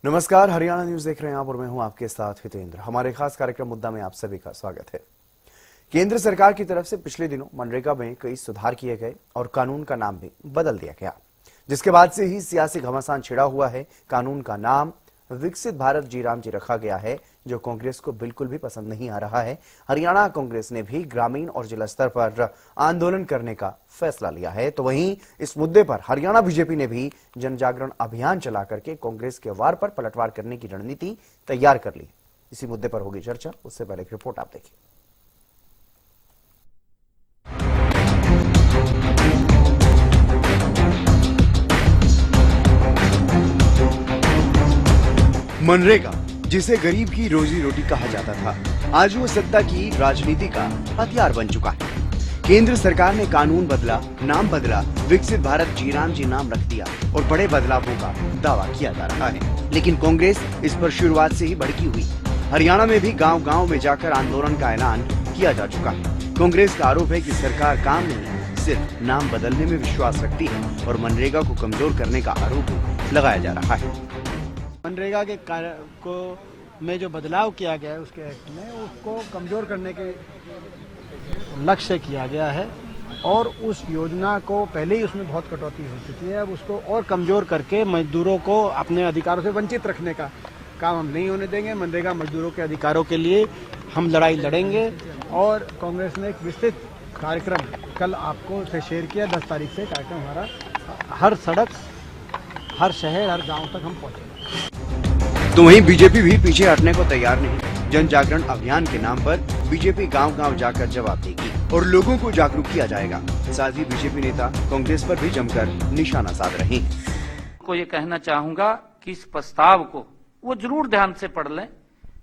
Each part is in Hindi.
नमस्कार, हरियाणा न्यूज देख रहे हैं आप और मैं हूं आपके साथ हितेंद्र। हमारे खास कार्यक्रम मुद्दा में आप सभी का स्वागत है। केंद्र सरकार की तरफ से पिछले दिनों मनरेगा में कई सुधार किए गए और कानून का नाम भी बदल दिया गया, जिसके बाद से ही सियासी घमासान छिड़ा हुआ है। कानून का नाम विकसित भारत जी राम जी रखा गया है, जो कांग्रेस को बिल्कुल भी पसंद नहीं आ रहा है। हरियाणा कांग्रेस ने भी ग्रामीण और जिला स्तर पर आंदोलन करने का फैसला लिया है। तो वहीं इस मुद्दे पर हरियाणा बीजेपी ने भी जन जागरण अभियान चला करके कांग्रेस के वार पर पलटवार करने की रणनीति तैयार कर ली। इसी मुद्दे पर होगी चर्चा, उससे पहले एक रिपोर्ट आप देखिए। मनरेगा, जिसे गरीब की रोजी रोटी कहा जाता था, आज वो सत्ता की राजनीति का हथियार बन चुका है। केंद्र सरकार ने कानून बदला, नाम बदला, विकसित भारत जी राम जी नाम रख दिया और बड़े बदलावों का दावा किया जा रहा है। लेकिन कांग्रेस इस पर शुरुआत से ही भड़की हुई। हरियाणा में भी गांव-गांव में जाकर आंदोलन का ऐलान किया जा चुका है। कांग्रेस का आरोप है कि सरकार काम नहीं, सिर्फ नाम बदलने में विश्वास रखती है और मनरेगा को कमजोर करने का आरोप लगाया जा रहा है। मनरेगा के कार्य को में जो बदलाव किया गया है उसके एक्ट में, उसको कमज़ोर करने के लक्ष्य से किया गया है और उस योजना को पहले ही उसमें बहुत कटौती हो चुकी है। अब उसको और कमज़ोर करके मजदूरों को अपने अधिकारों से वंचित रखने का काम हम नहीं होने देंगे। मनरेगा मजदूरों के अधिकारों के लिए हम लड़ाई लड़ेंगे और कांग्रेस ने एक विस्तृत कार्यक्रम कल आपको से शेयर किया। 10 तारीख से कार्यक्रम हमारा हर सड़क, हर शहर, हर गाँव तक हम पहुँचेंगे। तो वहीं बीजेपी भी पीछे हटने को तैयार नहीं। जन जागरण अभियान के नाम पर बीजेपी गांव-गांव जाकर जवाब देगी और लोगों को जागरूक किया जाएगा। साथ ही बीजेपी नेता कांग्रेस पर भी जमकर निशाना साध रहे हैं। को ये कहना चाहूंगा कि इस प्रस्ताव को वो जरूर ध्यान से पढ़ लें,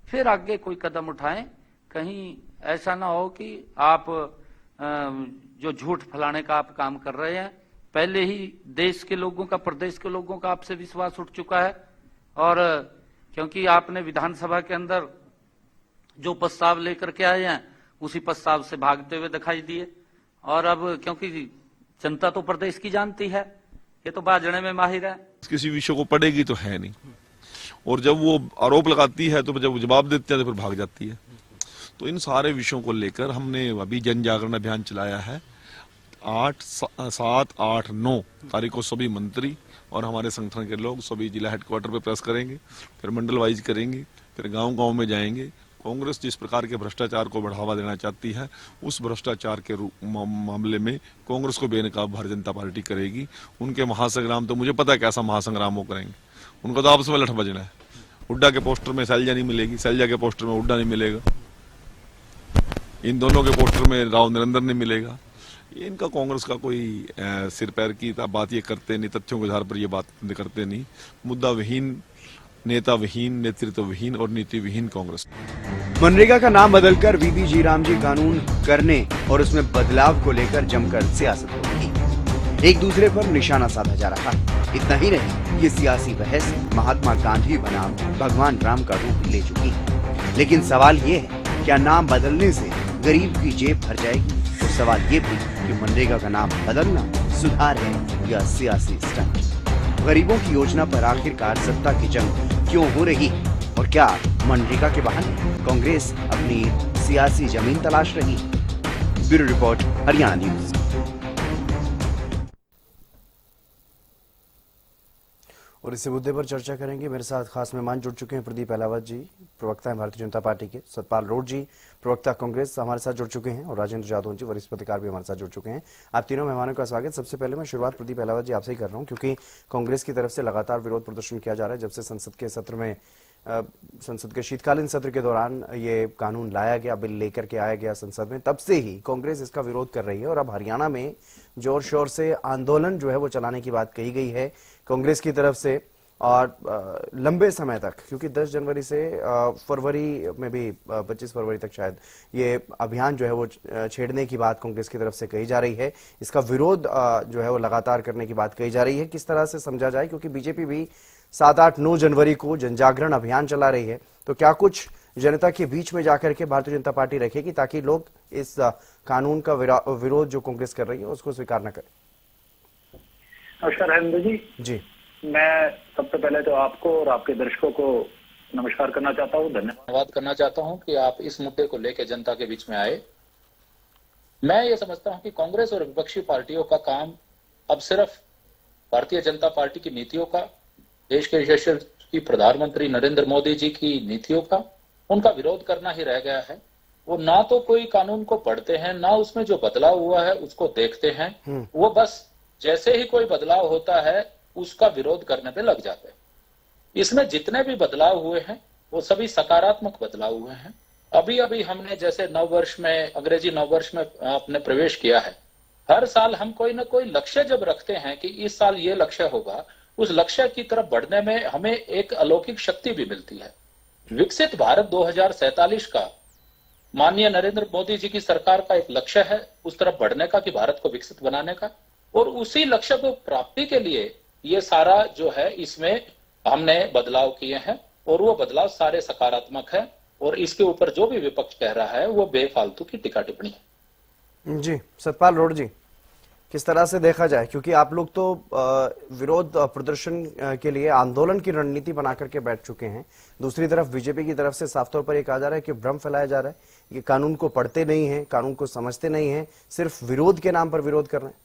फिर आगे कोई कदम उठाएं। कहीं ऐसा ना हो कि आप जो झूठ फैलाने का आप काम कर रहे हैं। पहले ही देश के लोगों का, प्रदेश के लोगों का आपसे विश्वास उठ चुका है और क्योंकि आपने विधानसभा के अंदर जो प्रस्ताव लेकर के आए हैं उसी प्रस्ताव से भागते हुए दिखाई दिए और अब क्योंकि जनता तो प्रदेश की जानती है, ये तो बाजने में माहिर है। किसी विषय को पढ़ेगी तो है नहीं, और जब वो आरोप लगाती है तो जब वो जवाब देते हैं तो फिर भाग जाती है। तो इन सारे विषयों को लेकर हमने अभी जन जागरण अभियान चलाया है। 8, 7, 8, 9 तारीख को सभी मंत्री और हमारे संगठन के लोग सभी जिला हेडक्वार्टर पे प्रेस करेंगे, फिर मंडल वाइज करेंगे, फिर गांव-गांव में जाएंगे। कांग्रेस जिस प्रकार के भ्रष्टाचार को बढ़ावा देना चाहती है, उस भ्रष्टाचार के मामले में कांग्रेस को बेनकाब भारतीय जनता पार्टी करेगी। उनके महासंग्राम तो मुझे पता है कैसा महासंग्राम वो करेंगे। उनको तो आपस में लठ बजना है। हुड्डा के पोस्टर में शैलजा नहीं मिलेगी, शैलजा के पोस्टर में हुड्डा नहीं मिलेगा, इन दोनों के पोस्टर में राव नरेंद्र नहीं मिलेगा। इनका कांग्रेस का कोई सिर पैर की बात ये करते नहीं, तथ्यों के आधार पर ये बात करते नहीं। मुद्दा विहीन, नेता विहीन, नेतृत्व विहीन और नीति विहीन कांग्रेस। मनरेगा का नाम बदलकर वीबी जी राम जी कानून करने और उसमें बदलाव को लेकर जमकर सियासत होगी। एक दूसरे पर निशाना साधा जा रहा है। इतना ही नहीं, ये सियासी बहस महात्मा गांधी बनाम भगवान राम का रूप ले चुकी है। लेकिन सवाल ये है, क्या नाम बदलने से गरीब की जेब भर जाएगी? तो सवाल ये भी कि मनरेगा का नाम बदलना सुधार है या सियासी स्टंट? गरीबों की योजना पर आखिरकार सत्ता की जंग क्यों हो रही और क्या मनरेगा के बहाने कांग्रेस अपनी सियासी जमीन तलाश रही? Bureau report, Haryana news. और इसी मुद्दे पर चर्चा करेंगे। मेरे साथ खास मेहमान जुड़ चुके हैं। प्रदीप अहलावत जी, प्रवक्ता हैं भारतीय जनता पार्टी के, सतपाल रोड जी, प्रवक्ता कांग्रेस, हमारे साथ जुड़ चुके हैं और राजेंद्र जादव जी, वरिष्ठ पत्रकार भी हमारे साथ जुड़ चुके हैं। आप तीनों मेहमानों का स्वागत। सबसे पहले मैं शुरुआत प्रदीप अहलावत जी आपसे ही कर रहा हूं, क्योंकि कांग्रेस की तरफ से लगातार विरोध प्रदर्शन किया जा रहा है जब से संसद के शीतकालीन सत्र के दौरान ये कानून लाया गया, बिल लेकर के आया गया संसद में, तब से ही कांग्रेस इसका विरोध कर रही है और अब हरियाणा में जोर शोर से आंदोलन जो है वो चलाने की बात कही गई है कांग्रेस की तरफ से। और लंबे समय तक, क्योंकि 10 जनवरी से फरवरी में भी 25 फरवरी तक शायद ये अभियान जो है वो छेड़ने की बात कांग्रेस की तरफ से कही जा रही है। इसका विरोध जो है वो लगातार करने की बात कही जा रही है। किस तरह से समझा जाए, क्योंकि बीजेपी भी 7, 8, 9 जनवरी को जनजागरण अभियान चला रही है, तो क्या कुछ जनता के बीच में जाकर के भारतीय जनता पार्टी रखेगी ताकि लोग इस कानून का विरोध जो कांग्रेस कर रही है उसको स्वीकार न करें? नमस्कार हरिंदर जी। जी, मैं सबसे पहले तो आपको और आपके दर्शकों को नमस्कार करना चाहता हूँ, धन्यवाद करना चाहता हूँ कि आप इस मुद्दे को लेकर जनता के बीच में आए। मैं ये समझता हूँ कि कांग्रेस और विपक्षी पार्टियों का काम अब सिर्फ भारतीय जनता पार्टी की नीतियों का, देश के यशस्वी प्रधानमंत्री नरेंद्र मोदी जी की नीतियों का, उनका विरोध करना ही रह गया है। वो ना तो कोई कानून को पढ़ते हैं, ना उसमें जो बदलाव हुआ है उसको देखते हैं। वो बस जैसे ही कोई बदलाव होता है उसका विरोध करने पे लग जाते हैं। इसमें जितने भी बदलाव हुए हैं वो सभी सकारात्मक बदलाव हुए हैं। अभी अभी हमने जैसे नववर्ष में, अंग्रेजी नववर्ष में आपने प्रवेश किया है, हर साल हम कोई ना कोई लक्ष्य जब रखते हैं कि इस साल ये लक्ष्य होगा, उस लक्ष्य की तरफ बढ़ने में हमें एक अलौकिक शक्ति भी मिलती है। विकसित भारत 2047 का माननीय नरेंद्र मोदी जी की सरकार का एक लक्ष्य है उस तरफ बढ़ने का, कि भारत को विकसित बनाने का, और उसी लक्ष्य को प्राप्ति के लिए ये सारा जो है इसमें हमने बदलाव किए हैं, और वो बदलाव सारे सकारात्मक है। और इसके ऊपर जो भी विपक्ष कह रहा है वो बेफालतू की टिक्का टिप्पणी है। जी सतपाल रोड जी, किस तरह से देखा जाए, क्योंकि आप लोग तो विरोध प्रदर्शन के लिए आंदोलन की रणनीति बना करके बैठ चुके हैं। दूसरी तरफ बीजेपी की तरफ से साफ तौर पर यह कहा जा रहा है कि भ्रम फैलाया जा रहा है, ये कानून को पढ़ते नहीं है, कानून को समझते नहीं है, सिर्फ विरोध के नाम पर विरोध कर रहे हैं।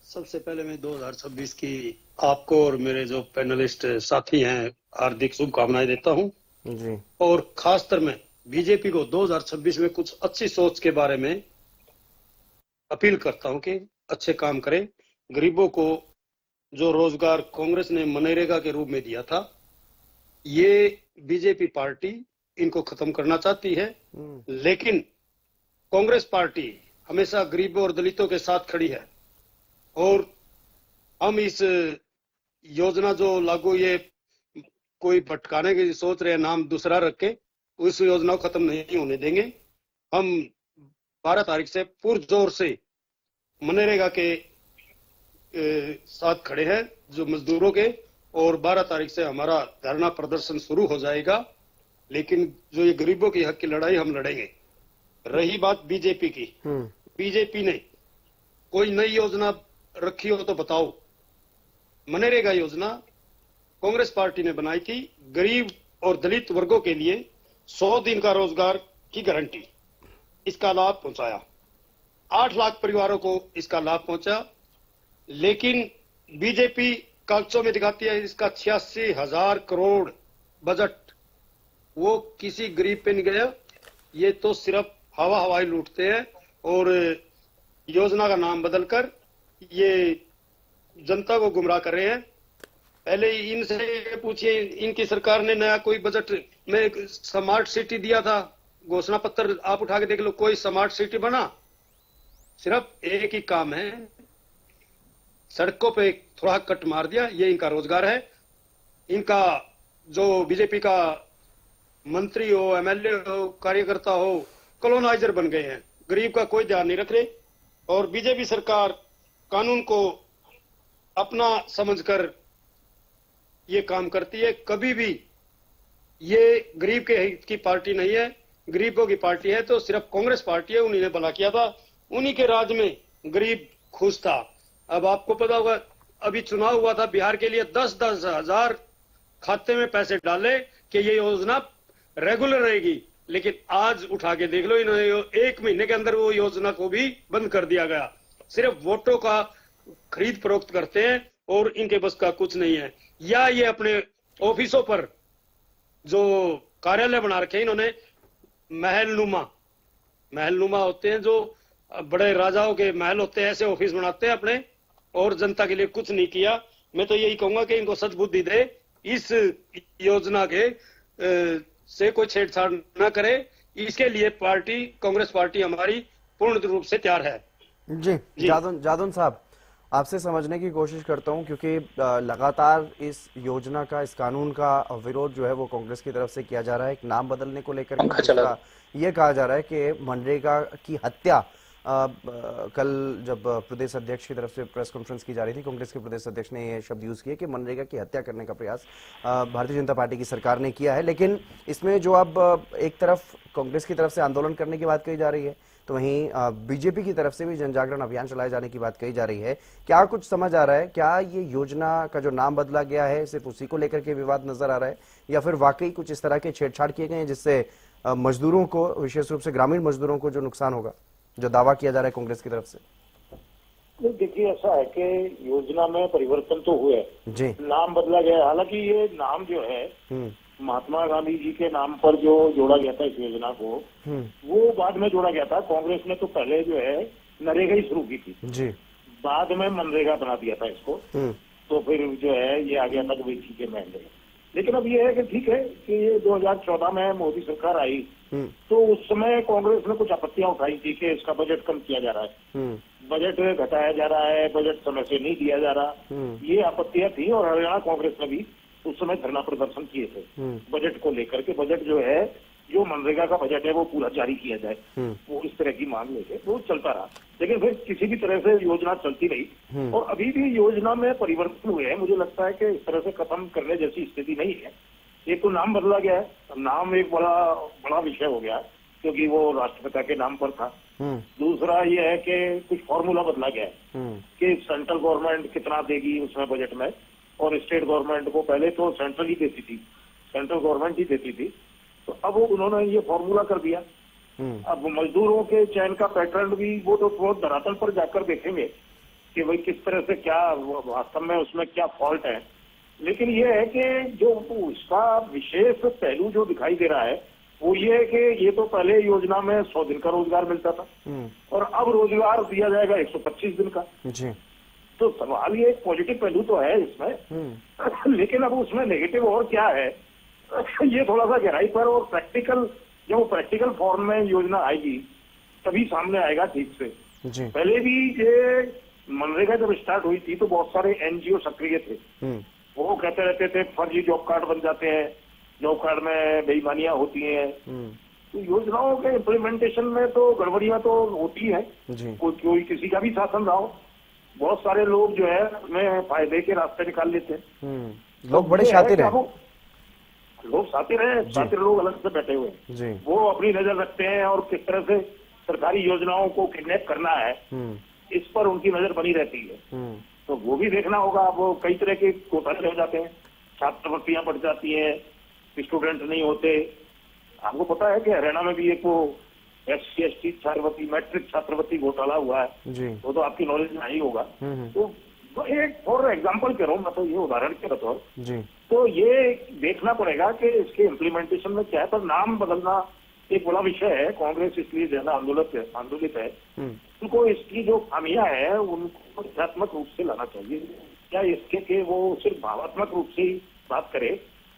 सबसे पहले मैं 2026 की आपको और मेरे जो पैनलिस्ट साथी हैं हार्दिक शुभकामनाएं देता हूं जी। और खासकर मैं बीजेपी को 2026 में कुछ अच्छी सोच के बारे में अपील करता हूं कि अच्छे काम करें। गरीबों को जो रोजगार कांग्रेस ने मनरेगा के रूप में दिया था, ये बीजेपी पार्टी इनको खत्म करना चाहती है, लेकिन कांग्रेस पार्टी हमेशा गरीबों और दलितों के साथ खड़ी है। और हम इस योजना जो लागू, ये कोई भटकाने की सोच रहे हैं, नाम दूसरा रख के, उस योजना को खत्म नहीं होने देंगे। हम 12 तारीख से पुरजोर से मनरेगा के साथ खड़े हैं जो मजदूरों के, और 12 तारीख से हमारा धरना प्रदर्शन शुरू हो जाएगा। लेकिन जो ये गरीबों की हक की लड़ाई हम लड़ेंगे। रही बात बीजेपी की, बीजेपी ने कोई नई योजना रखी हो तो बताओ। मनरेगा योजना कांग्रेस पार्टी ने बनाई थी गरीब और दलित वर्गों के लिए 100 दिन का रोजगार की गारंटी। इसका लाभ पहुंचाया, 8 लाख परिवारों को इसका लाभ पहुंचा। लेकिन बीजेपी कागजों में दिखाती है इसका 86,000 करोड़ बजट, वो किसी गरीब पे नहीं गया। ये तो सिर्फ हवाई लूटते हैं और योजना का नाम बदलकर ये जनता को गुमराह कर रहे हैं। पहले इनसे पूछिए, इनकी सरकार ने नया कोई बजट में स्मार्ट सिटी दिया था, घोषणा पत्र आप उठा के देख लो, कोई स्मार्ट सिटी बना? सिर्फ एक ही काम है, सड़कों पे थोड़ा कट मार दिया, ये इनका रोजगार है। इनका जो बीजेपी का मंत्री हो, एमएलए हो, कार्यकर्ता हो, कॉलोनाइजर बन गए हैं, गरीब का कोई ध्यान नहीं रख रहे। और बीजेपी सरकार कानून को अपना समझकर ये काम करती है। कभी भी ये गरीब के हित की पार्टी नहीं है, गरीबों की पार्टी है तो सिर्फ कांग्रेस पार्टी है। उन्हीं ने भला किया था, उन्हीं के राज में गरीब खुश था। अब आपको पता होगा, अभी चुनाव हुआ था बिहार के लिए, 10-10 हजार खाते में पैसे डाले कि ये योजना रेगुलर रहेगी। लेकिन आज उठा के देख लो, इन्होंने 1 महीने के अंदर वो योजना को भी बंद कर दिया गया। सिर्फ वोटों का खरीद फरोख्त करते हैं और इनके बस का कुछ नहीं है। या ये अपने ऑफिसों पर जो कार्यालय बना रखे हैं इन्होंने, महलनुमा होते हैं, जो बड़े राजाओं के महल होते हैं, ऐसे ऑफिस बनाते हैं अपने, और जनता के लिए कुछ नहीं किया। मैं तो यही कहूंगा कि इनको सद्बुद्धि दे, इस योजना के से कोई छेड़छाड़ न करे। इसके लिए पार्टी, कांग्रेस पार्टी हमारी पूर्ण रूप से तैयार है। जी जादौन साहब, आपसे समझने की कोशिश करता हूं, क्योंकि लगातार इस योजना का, इस कानून का विरोध जो है वो कांग्रेस की तरफ से किया जा रहा है। एक नाम बदलने को लेकर ये कहा जा रहा है कि मनरेगा की हत्या, कल जब प्रदेश अध्यक्ष की तरफ से प्रेस कॉन्फ्रेंस की जा रही थी, कांग्रेस के प्रदेश अध्यक्ष ने यह शब्द यूज किए कि मनरेगा की हत्या करने का प्रयास भारतीय जनता पार्टी की सरकार ने किया है। लेकिन इसमें जो अब एक तरफ कांग्रेस की तरफ से आंदोलन करने की बात कही जा रही है, तो वहीं बीजेपी की तरफ से भी जन जागरण अभियान चलाए जाने की बात कही जा रही है। क्या कुछ समझ आ रहा है? क्या ये योजना का जो नाम बदला गया है सिर्फ उसी को लेकर के विवाद नजर आ रहा है, या फिर वाकई कुछ इस तरह के छेड़छाड़ किए गए हैं जिससे मजदूरों को, विशेष रूप से ग्रामीण मजदूरों को जो नुकसान होगा, जो दावा किया जा रहा है कांग्रेस की तरफ से? देखिए, ऐसा है कि योजना में परिवर्तन तो हुए, जी। नाम बदला गया। हालांकि ये नाम जो है महात्मा गांधी जी के नाम पर जो जोड़ा गया था इस योजना को, वो बाद में जोड़ा गया था। कांग्रेस ने तो पहले जो है नरेगा ही शुरू की थी जी, बाद में मनरेगा बना दिया था इसको। तो फिर जो है ये आ गया था कि ठीक है मनरेगा। लेकिन अब ये है कि ठीक है कि ये 2014 में मोदी सरकार आई तो उस समय कांग्रेस ने कुछ आपत्तियां उठाई थी कि इसका बजट कम किया जा रहा है, बजट घटाया जा रहा है, बजट समय से नहीं दिया जा रहा, ये आपत्तियां थी। और हरियाणा कांग्रेस ने भी उस समय धरना प्रदर्शन किए थे बजट को लेकर के। बजट जो है, जो मनरेगा का बजट है वो पूरा जारी किया जाए, वो इस तरह की मांग लेके वो चलता रहा। लेकिन फिर किसी भी तरह से योजना चलती रही और अभी भी योजना में परिवर्तन हुए हैं। मुझे लगता है कि इस तरह से खत्म करने जैसी स्थिति नहीं है। एक तो नाम बदला गया है, नाम एक बड़ा विषय हो गया क्योंकि वो राष्ट्रपिता के नाम पर था। दूसरा ये है कि कुछ फॉर्मूला बदला गया है कि सेंट्रल गवर्नमेंट कितना देगी उसमें बजट में, और स्टेट गवर्नमेंट को पहले तो सेंट्रल ही देती थी, सेंट्रल गवर्नमेंट ही देती थी। तो अब उन्होंने ये फॉर्मूला कर दिया। अब मजदूरों के चयन का पैटर्न भी वो तो बहुत धरातल पर जाकर देखेंगे कि भाई किस तरह से क्या वास्तव में उसमें क्या फॉल्ट है। लेकिन ये है कि जो इसका विशेष पहलू जो दिखाई दे रहा है वो ये है कि ये तो पहले योजना में 100 दिन का रोजगार मिलता था और अब रोजगार दिया जाएगा 125 दिन का। जी। तो सवाल ये एक पॉजिटिव पहलू तो है इसमें, लेकिन अब उसमें नेगेटिव और क्या है ये थोड़ा सा गहराई पर और प्रैक्टिकल, जब प्रैक्टिकल फॉर्म में योजना आएगी तभी सामने आएगा ठीक से। जी। पहले भी ये मनरेगा जब स्टार्ट हुई थी तो बहुत सारे एनजीओ सक्रिय थे, वो कहते रहते थे फर्जी जॉब कार्ड बन जाते हैं, जॉब कार्ड में बेईमानियां होती हैं। तो योजनाओं के इम्प्लीमेंटेशन में तो गड़बड़ियां तो होती है, कोई किसी का भी शासन रहा हो, बहुत सारे लोग जो है उसमें फायदे के रास्ते निकाल लेते हैं। लोग बड़े शातिर हैं, लोग शातिर लोग अलग से बैठे हुए हैं, वो अपनी नजर रखते हैं और किस तरह से सरकारी योजनाओं को किडनैप करना है इस पर उनकी नजर बनी रहती है। तो वो भी देखना होगा। वो कई तरह के घोटाले हो जाते हैं, छात्रवृत्तियां बढ़ जाती हैं, स्टूडेंट नहीं होते। आपको पता है कि हरियाणा में भी एक वो SC/ST छात्रवृत्ति, मैट्रिक छात्रवृत्ति घोटाला हुआ है, वो तो आपकी नॉलेज में नहीं होगा। तो एक फॉर एग्जाम्पल कह रहा हूँ मैं, तो ये उदाहरण के बतौर, तो ये देखना पड़ेगा कि इसके इम्प्लीमेंटेशन में क्या है। पर नाम बदलना एक बड़ा विषय है, कांग्रेस इसलिए ज्यादा आंदोलित है। उनको इसकी जो खामियां है उनको तथ्यात्मक रूप से लाना चाहिए। क्या इसके कि वो सिर्फ भावात्मक रूप से ही बात करे,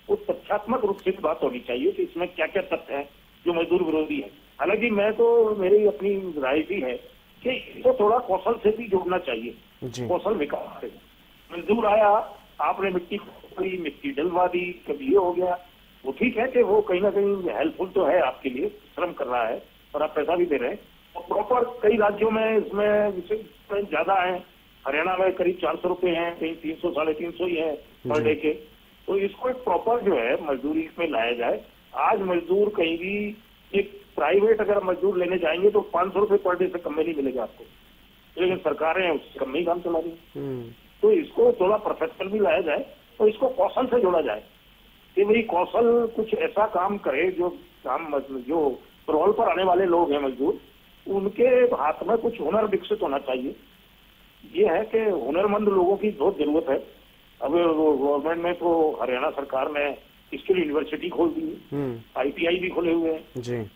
वो तथ्यात्मक रूप से भी बात होनी चाहिए कि इसमें क्या क्या तथ्य है जो मजदूर विरोधी है। हालांकि मैं तो, मेरी अपनी राय भी है कि इसको थोड़ा कौशल से भी जोड़ना चाहिए, कौशल विकास से। मजदूर आया, आपने मिट्टी डलवा दी, कभी ये हो गया, वो ठीक है कि वो कहीं ना कहीं हेल्पफुल तो है आपके लिए, श्रम कर रहा है और आप पैसा भी दे रहे हैं। और प्रॉपर कई राज्यों में इसमें ज्यादा है, हरियाणा में करीब 400 रुपए हैं, कहीं 300 350 ही है पर डे के। तो इसको एक प्रॉपर जो है मजदूरी में लाया जाए। आज मजदूर कहीं भी, एक प्राइवेट अगर मजदूर लेने जाएंगे तो 500 रुपए पर डे से कम में नहीं मिलेगा आपको, लेकिन सरकारें उससे कम में ही काम चला रही। तो इसको थोड़ा प्रोफेशनल भी लाया जाए और इसको कौशल से जोड़ा जाए कि भाई कौशल कुछ ऐसा काम करे जो रोल पर आने वाले लोग हैं मजदूर, उनके हाथ में कुछ हुनर विकसित होना चाहिए। ये है कि हुनरमंद लोगों की बहुत जरूरत है। अब गवर्नमेंट में तो हरियाणा सरकार ने स्किल यूनिवर्सिटी खोल दी है, ITI भी खोले हुए हैं।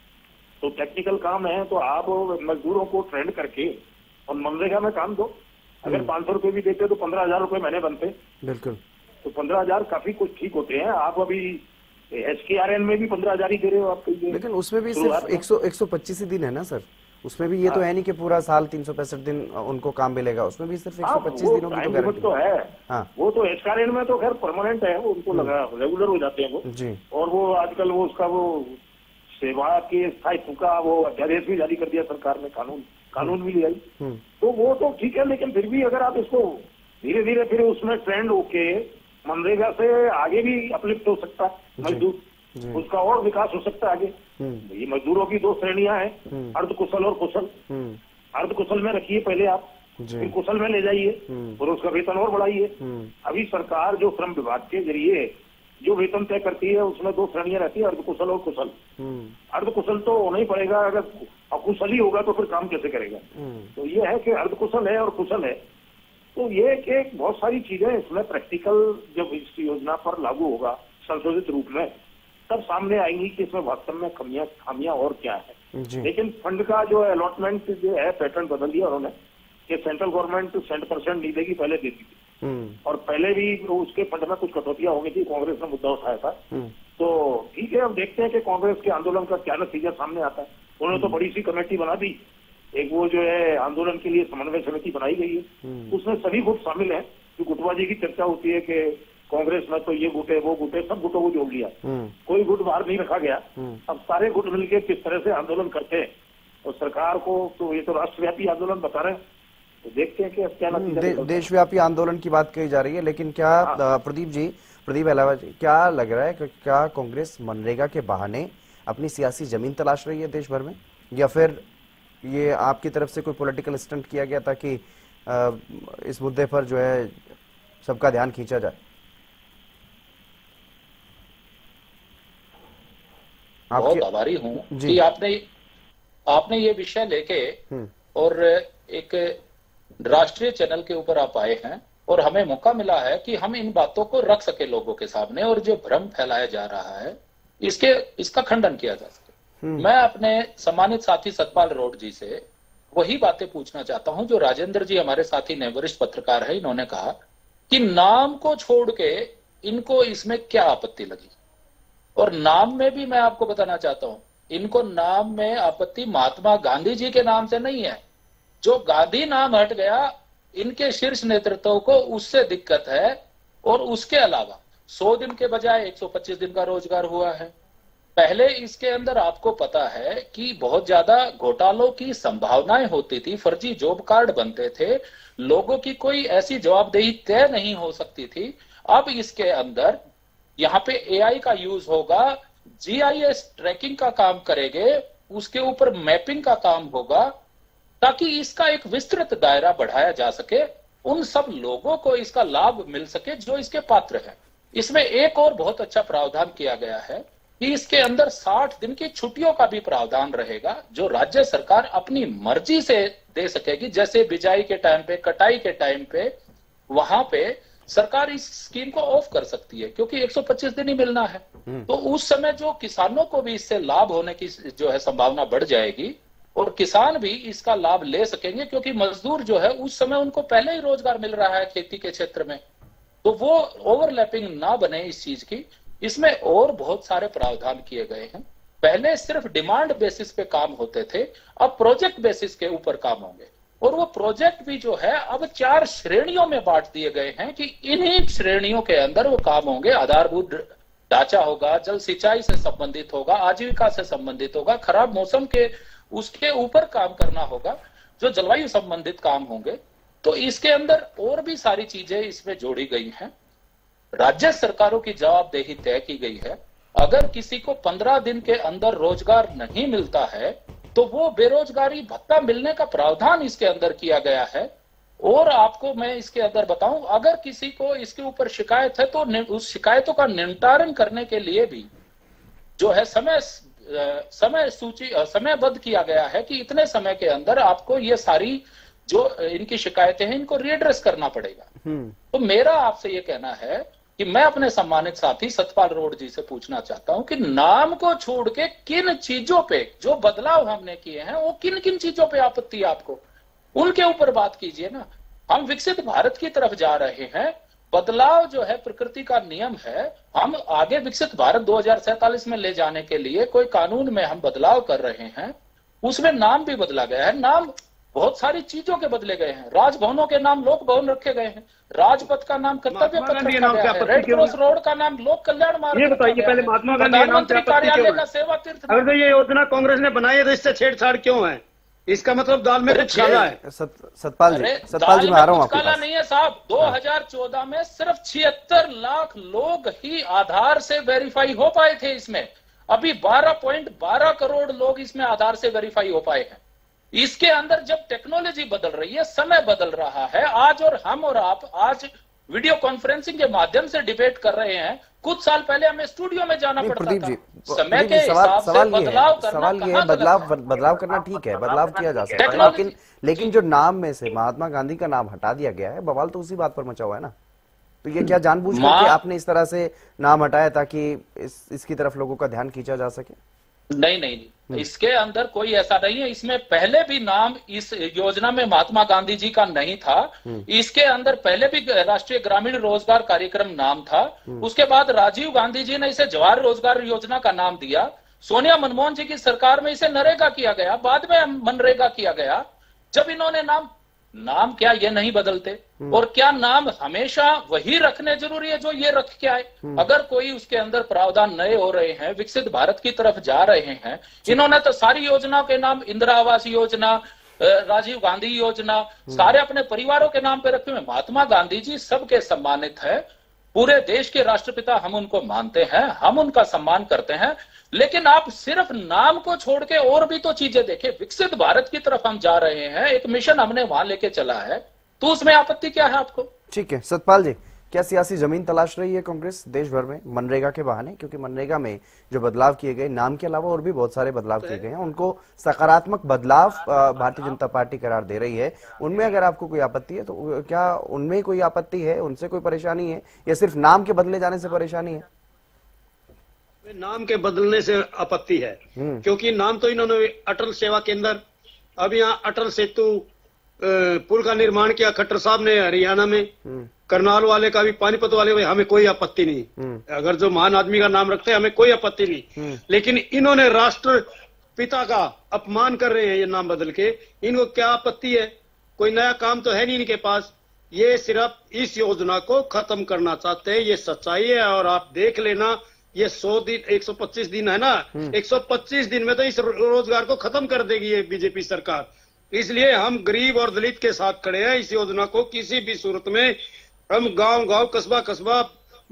तो टेक्निकल काम है, तो आप मजदूरों को ट्रेंड करके और मनरेगा में काम दो। अगर 500 रुपए भी देते तो 15,000 रुपए महीने बनते। बिल्कुल। तो 15,000 काफी कुछ ठीक होते हैं। आप अभी SKRN में भी 15,000 ही दे रहे हो आप। लेकिन उसमें भी सिर्फ 125 ही दिन है ना सर, उसमें भी ये तो है नहीं कि पूरा साल 365 दिन उनको काम मिलेगा, उसमें भी सिर्फ 125 दिनों की तो गारंटी तो है। वो तो SKRN में तो खैर परमानेंट है, उनको लगा रेगुलर हो जाते हैं वो जी। और वो आजकल वो उसका वो सेवा के स्थायित्व का वो अध्यादेश भी जारी कर दिया सरकार ने, कानून भी ले आई। तो वो तो ठीक है, लेकिन फिर भी अगर आप इसको धीरे धीरे फिर उसमें ट्रेंड होके मनरेगा से आगे भी अपलिफ्ट हो सकता है मजदूर। उसका और विकास हो सकता है आगे। ये मजदूरों की दो श्रेणियां हैं, अर्धकुशल और कुशल। अर्धकुशल में रखिए पहले आप, फिर कुशल में ले जाइए और उसका वेतन और बढ़ाइए। अभी सरकार जो श्रम विभाग के जरिए जो वेतन तय करती है उसमें दो श्रेणियां रहती है, अर्धकुशल और कुशल। अर्धकुशल तो होना ही पड़ेगा, अगर अकुशल ही होगा तो फिर काम कैसे करेगा। तो ये है कि अर्धकुशल है और कुशल है। तो ये कि बहुत सारी चीजें इसमें प्रैक्टिकल जब इस योजना पर लागू होगा संशोधित रूप में, तब सामने आएंगी कि इसमें वास्तव में खामियां और क्या है। लेकिन फंड का जो अलॉटमेंट जो है पैटर्न बदल दिया उन्होंने कि सेंट्रल गवर्नमेंट 100% नहीं देगी, पहले देती थी। और पहले भी उसके फंड में कुछ कटौतियां होंगी थी, कांग्रेस ने मुद्दा उठाया था। तो ठीक है, अब देखते हैं कि कांग्रेस के आंदोलन का क्या नतीजा सामने आता है। उन्होंने तो बड़ी सी कमेटी बना दी, एक वो जो है आंदोलन के लिए समन्वय समिति बनाई गई है, उसमें सभी गुट शामिल है। जो गुटबाजी की चर्चा होती है कि कांग्रेस में तो ये गुट है वो गुट है, सब गुटों को जोड़ लिया, कोई गुट बाहर नहीं रखा गया। अब सारे गुट मिलकर किस तरह से आंदोलन करते हैं और सरकार को तो ये तो राष्ट्रव्यापी आंदोलन बता रहे हैं, तो देखते हैं कि क्या नतीजा। देशव्यापी आंदोलन की बात कही जा रही है, लेकिन क्या प्रदीप अलावा जी, क्या लग रहा है कि क्या कांग्रेस मनरेगा के बहाने अपनी सियासी जमीन तलाश रही है देश भर में, या फिर ये आपकी तरफ से कोई पॉलिटिकल स्टंट किया गया ताकि इस मुद्दे पर जो है सबका ध्यान खींचा जाए? बहुत आभारी हूं कि आपने ये विषय लेके और एक राष्ट्रीय चैनल के ऊपर आप आए हैं और हमें मौका मिला है कि हम इन बातों को रख सके लोगों के सामने, और जो भ्रम फैलाया जा रहा है इसका खंडन किया जा सके। मैं अपने सम्मानित साथी सतपाल रोड जी से वही बातें पूछना चाहता हूं जो राजेंद्र जी हमारे साथी ने, वरिष्ठ पत्रकार है, इन्होंने कहा कि नाम को छोड़ के इनको इसमें क्या आपत्ति लगी। और नाम में भी मैं आपको बताना चाहता हूं, इनको नाम में आपत्ति महात्मा गांधी जी के नाम से नहीं है। जो गांधी नाम हट गया, इनके शीर्ष नेतृत्व को उससे दिक्कत है। और उसके अलावा 100 दिन के बजाय 125 दिन का रोजगार हुआ है। पहले इसके अंदर आपको पता है कि बहुत ज्यादा घोटालों की संभावनाएं होती थी, फर्जी जॉब कार्ड बनते थे, लोगों की कोई ऐसी जवाबदेही तय नहीं हो सकती थी। अब इसके अंदर यहाँ पे एआई का यूज होगा, जीआईएस ट्रैकिंग का काम करेंगे, उसके ऊपर मैपिंग का काम होगा, ताकि इसका एक विस्तृत दायरा बढ़ाया जा सके, उन सब लोगों को इसका लाभ मिल सके जो इसके पात्र हैं। इसमें एक और बहुत अच्छा प्रावधान किया गया है कि इसके अंदर 60 दिन की छुट्टियों का भी प्रावधान रहेगा, जो राज्य सरकार अपनी मर्जी से दे सकेगी। जैसे बिजाई के टाइम पे, कटाई के टाइम पे, वहां पे सरकार इस स्कीम को ऑफ कर सकती है, क्योंकि 125 दिन ही मिलना है। तो उस समय जो किसानों को भी इससे लाभ होने की जो है संभावना बढ़ जाएगी और किसान भी इसका लाभ ले सकेंगे, क्योंकि मजदूर जो है उस समय उनको पहले ही रोजगार मिल रहा है खेती के क्षेत्र में, तो वो ओवरलैपिंग ना बने इस चीज की। इसमें और बहुत सारे प्रावधान किए गए हैं। पहले सिर्फ डिमांड बेसिस पे काम होते थे, अब प्रोजेक्ट बेसिस के ऊपर काम होंगे। और वो प्रोजेक्ट भी जो है अब 4 श्रेणियों में बांट दिए गए हैं कि इन्हीं श्रेणियों के अंदर वो काम होंगे। आधारभूत ढांचा होगा, जल सिंचाई से संबंधित होगा, आजीविका से संबंधित होगा, खराब मौसम के उसके ऊपर काम करना होगा, जो जलवायु संबंधित काम होंगे। तो इसके अंदर और भी सारी चीजें इसमें जोड़ी गई हैं। राज्य सरकारों की जवाबदेही तय की गई है। अगर किसी को 15 दिन के अंदर रोजगार नहीं मिलता है तो वो बेरोजगारी भत्ता मिलने का प्रावधान इसके अंदर किया गया है। और आपको मैं इसके अंदर बताऊं, अगर किसी को इसके ऊपर शिकायत है तो उस शिकायतों का निपटारण करने के लिए भी जो है समयबद्ध किया गया है कि इतने समय के अंदर आपको ये सारी जो इनकी शिकायतें हैं इनको रीएड्रेस करना पड़ेगा। तो मेरा आपसे ये कहना है कि मैं अपने सम्मानित साथी सतपाल रोड जी से पूछना चाहता हूं कि नाम को छोड़ के किन चीजों पे जो बदलाव हमने किए हैं वो किन किन चीजों पे आपत्ति है आपको, उनके ऊपर बात कीजिए ना। हम विकसित भारत की तरफ जा रहे हैं, बदलाव जो है प्रकृति का नियम है। हम आगे विकसित भारत 2047 में ले जाने के लिए कोई कानून में हम बदलाव कर रहे हैं, उसमें नाम भी बदला गया है। नाम बहुत सारी चीजों के बदले गए हैं। राजभवनों के नाम लोक भवन रखे गए हैं, राजपथ का नाम कर्तव्य पथ रखा गया है, रेड क्रॉस रोड का नाम लोक कल्याण मार्ग। ये बताइए पहले महात्मा गांधी प्रधानमंत्री कार्यालय का सेवा तीर्थ। अगर तो ये योजना कांग्रेस ने बनाई है तो इससे छेड़छाड़ क्यों है? इसका मतलब दाल में कुछ काला है। सतपाल जी, अरे सतपाल जी दाल मैं आ रहा में हूँ कुछ आपके काला पास। नहीं है साहब। 2014 में सिर्फ 76 लाख लोग ही आधार से वेरीफाई हो पाए थे इसमें। अभी 12.12 करोड़ लोग इसमें आधार से वेरीफाई हो पाए हैं। इसके अंदर जब टेक्नोलॉजी बदल रही है, समय बदल रहा है, आज और हम और आप आज वीडियो कॉन्फ्रेंसिंग के माध्यम से डिबेट कर रहे हैं। कुछ साल पहले हमें स्टूडियो में जाना पड़ता प्रदीप था। जी, समय प्रदीप के जी, सवाल हिसाब से सवाल ये बदलाव है, करना सवाल ये है, कहाँ गलत है? बदलाव करना ठीक है, बदलाव किया जा सकता है, टेक्नोलॉजी- लेकिन जो नाम में से महात्मा गांधी का नाम हटा दिया गया है, बवाल तो उसी बात पर मचा हुआ है ना। तो ये क्या जानबूझ करके आपने इस तरह से नाम हटाया ताकि इसकी तरफ लोगों का ध्यान खींचा जा सके? नहीं, इसके अंदर कोई ऐसा नहीं है। इसमें पहले भी नाम इस योजना में महात्मा गांधी जी का नहीं था। इसके अंदर पहले भी राष्ट्रीय ग्रामीण रोजगार कार्यक्रम नाम था। उसके बाद राजीव गांधी जी ने इसे जवाहर रोजगार योजना का नाम दिया। सोनिया मनमोहन जी की सरकार में इसे नरेगा किया गया, बाद में मनरेगा किया गया। जब इन्होंने नाम क्या ये नहीं बदलते, और क्या नाम हमेशा वही रखने जरूरी है जो ये रख के आए? अगर कोई उसके अंदर प्रावधान नए हो रहे हैं, विकसित भारत की तरफ जा रहे हैं। इन्होंने तो सारी योजनाओं के नाम इंदिरा आवास योजना, राजीव गांधी योजना सारे अपने परिवारों के नाम पे रखे हुए। महात्मा गांधी जी सबके सम्मानित है, पूरे देश के राष्ट्रपिता हम उनको मानते हैं, हम उनका सम्मान करते हैं। लेकिन आप सिर्फ नाम को छोड़ के और भी तो चीजें देखें। विकसित भारत की तरफ हम जा रहे हैं, एक मिशन हमने वहां लेके चला है, तो उसमें आपत्ति क्या है आपको? ठीक है सतपाल जी, क्या सियासी जमीन तलाश रही है कांग्रेस देश भर में मनरेगा के बहाने? क्योंकि मनरेगा में जो बदलाव किए गए, नाम के अलावा और भी बहुत सारे बदलाव किए गए हैं, उनको सकारात्मक बदलाव भारतीय जनता पार्टी करार दे रही है। उनमें अगर आपको कोई आपत्ति है तो क्या उनमें कोई आपत्ति है, उनसे कोई परेशानी है, या सिर्फ नाम के बदले जाने से परेशानी है? नाम के बदलने से आपत्ति है, क्योंकि नाम तो इन्होंने अटल सेवा केंद्र, अब यहाँ अटल सेतु पुल का निर्माण किया खट्टर साहब ने हरियाणा में। करनाल वाले का भी, पानीपत वाले में हमें कोई आपत्ति नहीं। अगर जो महान आदमी का नाम रखते हैं हमें कोई आपत्ति नहीं। लेकिन इन्होंने राष्ट्र पिता का अपमान कर रहे हैं ये नाम बदल के। इनको क्या आपत्ति है? कोई नया काम तो है नहीं इनके पास। ये सिर्फ इस योजना को खत्म करना चाहते हैं, ये सच्चाई है। और आप देख लेना, ये 100 दिन 125 दिन है ना, 125 दिन में तो इस रोजगार को खत्म कर देगी ये बीजेपी सरकार। इसलिए हम गरीब और दलित के साथ खड़े हैं। इस योजना को किसी भी सूरत में हम गांव-गांव, कस्बा-कस्बा,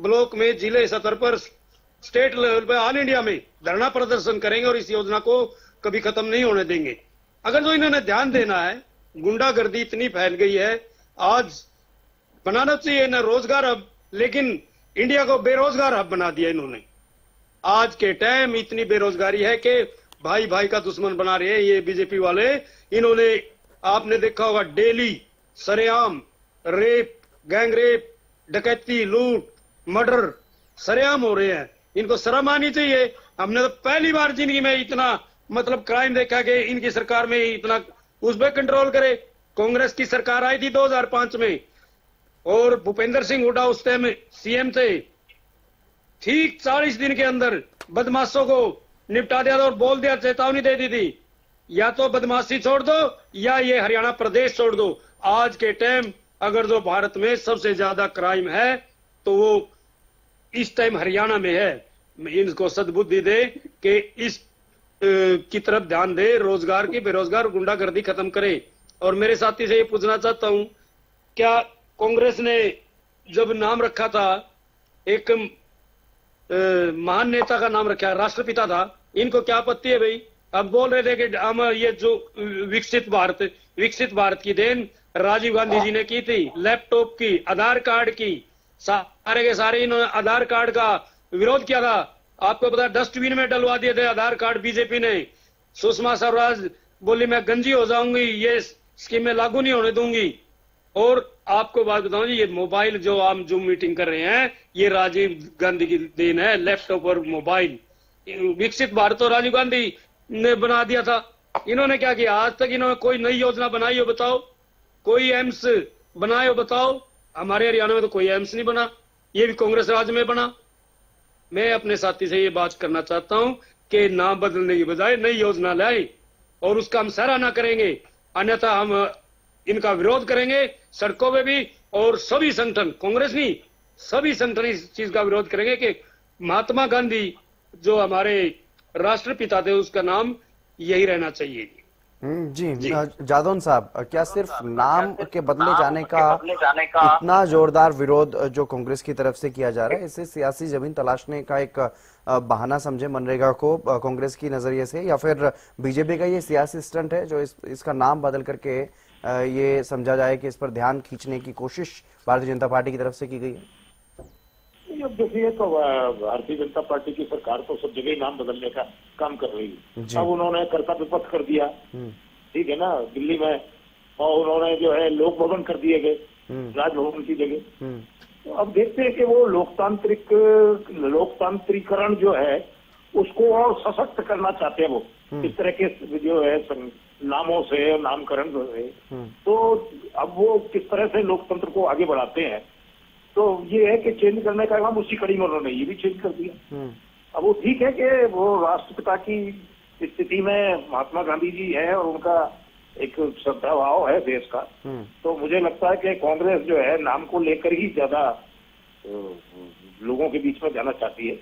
ब्लॉक में, जिले स्तर पर, स्टेट लेवल पे, ऑल इंडिया में धरना प्रदर्शन करेंगे और इस योजना को कभी खत्म नहीं होने देंगे। अगर जो इन्होंने ध्यान देना है, गुंडागर्दी इतनी फैल गई है, आज बनाना चाहिए ना रोजगार हब, लेकिन इंडिया को बेरोजगार हब बना दिया इन्होंने। आज के टाइम इतनी बेरोजगारी है कि भाई भाई का दुश्मन बना रहे हैं ये बीजेपी वाले। इन्होंने, आपने देखा होगा, डेली सरेआम रेप, गैंग रेप, डकैती, लूट, मर्डर सरेआम हो रहे हैं। इनको शर्म आनी चाहिए। हमने तो पहली बार जिंदगी में इतना मतलब क्राइम देखा कि इनकी सरकार में इतना उस पर कंट्रोल करे। कांग्रेस की सरकार आई थी 2005 में, और भूपेंद्र सिंह हुड्डा उस टाइम सीएम थे। ठीक 40 दिन के अंदर बदमाशों को निपटा दिया था और बोल दिया, चेतावनी दे दी थी, या तो बदमाशी छोड़ दो या ये हरियाणा प्रदेश छोड़ दो। आज के टाइम अगर जो भारत में सबसे ज्यादा क्राइम है तो वो इस टाइम हरियाणा में है। इनको सद्बुद्धि दे कि इस की तरफ ध्यान दे, रोजगार की, बेरोजगार, गुंडागर्दी खत्म करे। और मेरे साथी से ये पूछना चाहता हूं, क्या कांग्रेस ने जब नाम रखा था, एक महान नेता का नाम रखा, राष्ट्रपिता था, इनको क्या आपत्ति है भाई? अब बोल रहे थे कि हम ये जो विकसित भारत की देन राजीव गांधी जी ने की थी, लैपटॉप की, आधार कार्ड की, सारे के सारे इन्होंने आधार कार्ड का विरोध किया था। आपको पता है, डस्टबिन में डलवा दिए थे आधार कार्ड बीजेपी ने। सुषमा स्वराज बोली मैं गंजी हो जाऊंगी, ये स्कीमें लागू नहीं होने दूंगी। और आपको बात बताऊं जी, ये मोबाइल जो हम जूम मीटिंग कर रहे हैं, ये राजीव गांधी की देन है, लैपटॉप और मोबाइल। विकसित भारत तो राजीव गांधी ने बना दिया था। इन्होंने क्या किया? आज तक इन्होंने कोई नई योजना बनाई हो बताओ? कोई एम्स बनाए हो बताओ? हमारे हरियाणा में तो कोई एम्स नहीं बना, ये भी कांग्रेस राज में बना। मैं अपने साथी से ये बात करना चाहता हूं कि नाम बदलने की बजाय नई योजना लाए, और उसका हम सराहना करेंगे, अन्यथा हम इनका विरोध करेंगे सड़कों पे भी। और सभी संगठन, कांग्रेस नहीं, सभी संगठन इस चीज का विरोध करेंगे कि महात्मा गांधी जो हमारे राष्ट्रपिता थे, उसका नाम यही रहना चाहिए। जी जादौन साहब, क्या सिर्फ नाम के बदले जाने का इतना जोरदार विरोध जो कांग्रेस की तरफ से किया जा रहा है, इसे सियासी जमीन तलाशने का एक बहाना समझे मनरेगा को कांग्रेस की नजरिए से, या फिर बीजेपी का ये सियासी स्टंट है जो इसका नाम बदल करके ये समझा जाए कि इस पर ध्यान खींचने की कोशिश भारतीय जनता पार्टी की तरफ से की गई है? अब देखिए, तो भारतीय जनता पार्टी की सरकार तो सब जगह ही नाम बदलने का काम कर रही है। अब उन्होंने कर्ता विपक्ष कर दिया, ठीक है ना, दिल्ली में, और उन्होंने जो है लोक भवन कर दिए गए राजभवन की जगह। तो अब देखते हैं कि वो लोकतांत्रिकरण जो है उसको और सशक्त करना चाहते हैं वो, इस तरह के जो है नामों से, नामकरण से। तो अब वो किस तरह से लोकतंत्र को आगे बढ़ाते हैं, तो ये है कि चेंज करने का काम उसी कड़ी में उन्होंने ये भी चेंज कर दिया। अब वो ठीक है कि वो राष्ट्रपिता की स्थिति में महात्मा गांधी जी है और उनका एक श्रद्धा भाव है देश का। तो मुझे लगता है कि कांग्रेस जो है नाम को लेकर ही ज्यादा लोगों के बीच में जाना चाहती है,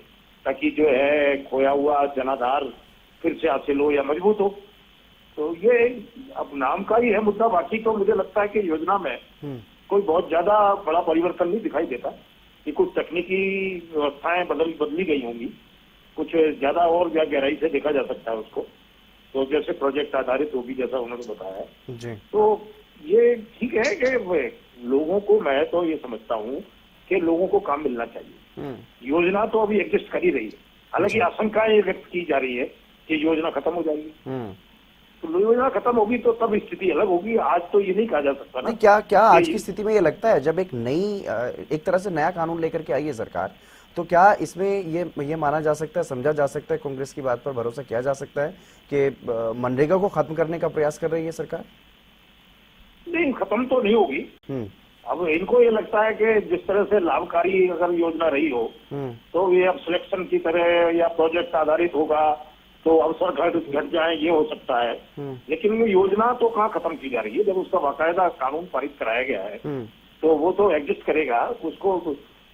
ताकि जो है खोया हुआ जनाधार फिर से हासिल हो या मजबूत हो। तो ये अब नाम का ही है मुद्दा। बाकी तो मुझे लगता है कि योजना में कोई बहुत ज्यादा बड़ा परिवर्तन नहीं दिखाई देता, कि कुछ तकनीकी व्यवस्थाएं बदली गई होंगी, कुछ ज्यादा और गहराई से देखा जा सकता है उसको। तो जैसे प्रोजेक्ट आधारित होगी, जैसा उन्होंने बताया जी। तो ये ठीक है कि लोगों को, मैं तो ये समझता हूँ कि लोगों को काम मिलना चाहिए। योजना तो अभी एग्जिस्ट कर ही रही है, हालांकि आशंकाएं व्यक्त की जा रही है कि योजना खत्म हो जाएगी। तो योजना खत्म होगी तो तब स्थिति अलग होगी। आज तो ये नहीं कहा जा सकता ना। क्या आज की स्थिति में ये लगता है, जब एक तरह से नया कानून लेकर के आई है सरकार, तो क्या इसमें ये माना जा सकता है, समझा जा सकता है, कांग्रेस की बात पर भरोसा किया जा सकता है कि मनरेगा को खत्म करने का प्रयास कर रही है सरकार? नहीं, खत्म तो नहीं होगी। अब इनको ये लगता है कि जिस तरह से लाभकारी अगर योजना रही हो, तो ये अब सिलेक्शन की तरह या प्रोजेक्ट आधारित होगा, तो अवसर घट जाए, ये हो सकता है। लेकिन ये योजना तो कहाँ खत्म की जा रही है? जब उसका बाकायदा कानून पारित कराया गया है तो वो तो एग्जिस्ट करेगा। उसको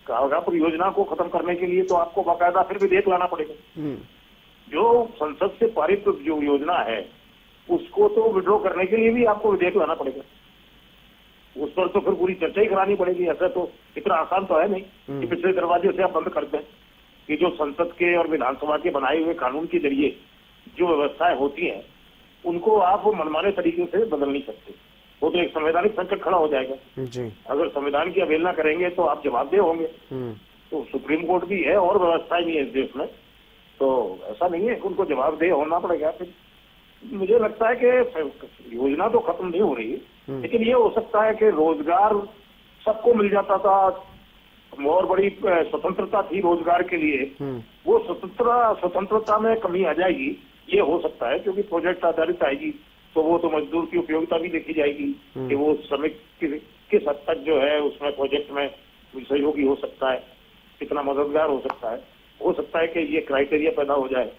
कहा, पर योजना को खत्म करने के लिए तो आपको बाकायदा फिर विधेयक लाना पड़ेगा। जो संसद से पारित जो योजना है उसको तो विड्रॉ करने के लिए भी आपको विधेयक लाना पड़ेगा। उस पर तो फिर पूरी चर्चा ही करानी पड़ेगी। ऐसा तो इतना आसान तो है नहीं कि पिछले दरवाजे से आप बंद कर दें। कि जो संसद के और विधानसभा के बनाए हुए कानून के जरिए जो व्यवस्थाएं होती हैं, उनको आप मनमाने तरीके से बदल नहीं सकते। वो तो एक संवैधानिक संकट खड़ा हो जाएगा जी। अगर संविधान की अवहेलना करेंगे तो आप जवाबदेह होंगे। तो सुप्रीम कोर्ट भी है और व्यवस्थाएं भी है इस देश में, तो ऐसा नहीं है कि उनको जवाबदेह होना पड़ेगा। फिर मुझे लगता है कि योजना तो खत्म नहीं हो रही, लेकिन ये हो सकता है कि रोजगार सबको मिल जाता था, और बड़ी स्वतंत्रता थी रोजगार के लिए, वो स्वतंत्रता में कमी आ जाएगी, ये हो सकता है। क्योंकि प्रोजेक्ट आधारित आएगी तो वो तो मजदूर की उपयोगिता भी देखी जाएगी कि वो श्रमिक किस हद तक जो है उसमें प्रोजेक्ट में सहयोगी हो सकता है, कितना मददगार हो सकता है कि ये क्राइटेरिया पैदा हो जाए।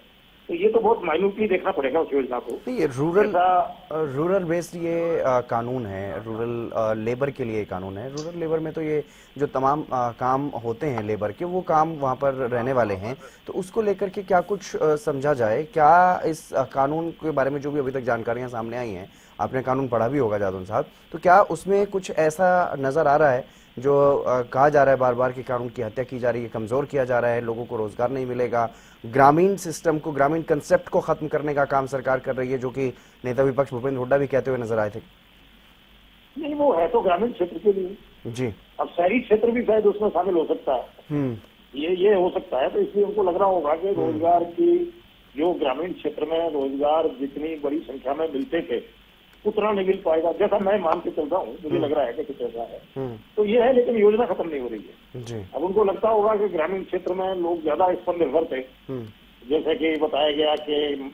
तो ये तो बहुत माइन्यूटली देखना पड़ेगा उस योजना को। ये रूरल बेस्ड ये कानून है, रूरल लेबर के लिए कानून है। रूरल लेबर में तो ये जो तमाम काम होते हैं लेबर के, वो काम वहाँ पर रहने वाले हैं, तो उसको लेकर के क्या कुछ समझा जाए? क्या इस कानून के बारे में जो भी अभी तक जानकारियां सामने आई हैं, आपने कानून पढ़ा भी होगा जादौन साहब, तो क्या उसमें कुछ ऐसा नजर आ रहा है जो कहा जा रहा है बार बार कि कानून की हत्या की जा रही है, कमजोर किया जा रहा है, लोगों को रोजगार नहीं मिलेगा, ग्रामीण सिस्टम को, ग्रामीण कंसेप्ट को खत्म करने का काम सरकार कर रही है, जो कि नेता विपक्ष भूपेंद्र हुड्डा भी कहते हुए नजर आए थे? नहीं, वो है तो ग्रामीण क्षेत्र के लिए जी। अब शहरी क्षेत्र भी शायद उसमें शामिल हो सकता है, ये हो सकता है। तो इसलिए उनको लग रहा होगा कि रोजगार की, जो ग्रामीण क्षेत्र में रोजगार जितनी बड़ी संख्या में मिलते थे उतना नहीं मिल पाएगा, जैसा मैं मान के चल रहा हूँ, मुझे लग रहा है कि कुछ ऐसा है। तो ये है, लेकिन योजना खत्म नहीं हो रही है जी। अब उनको लगता होगा कि ग्रामीण क्षेत्र में लोग ज्यादा इस पर निर्भर थे, जैसे कि बताया गया कि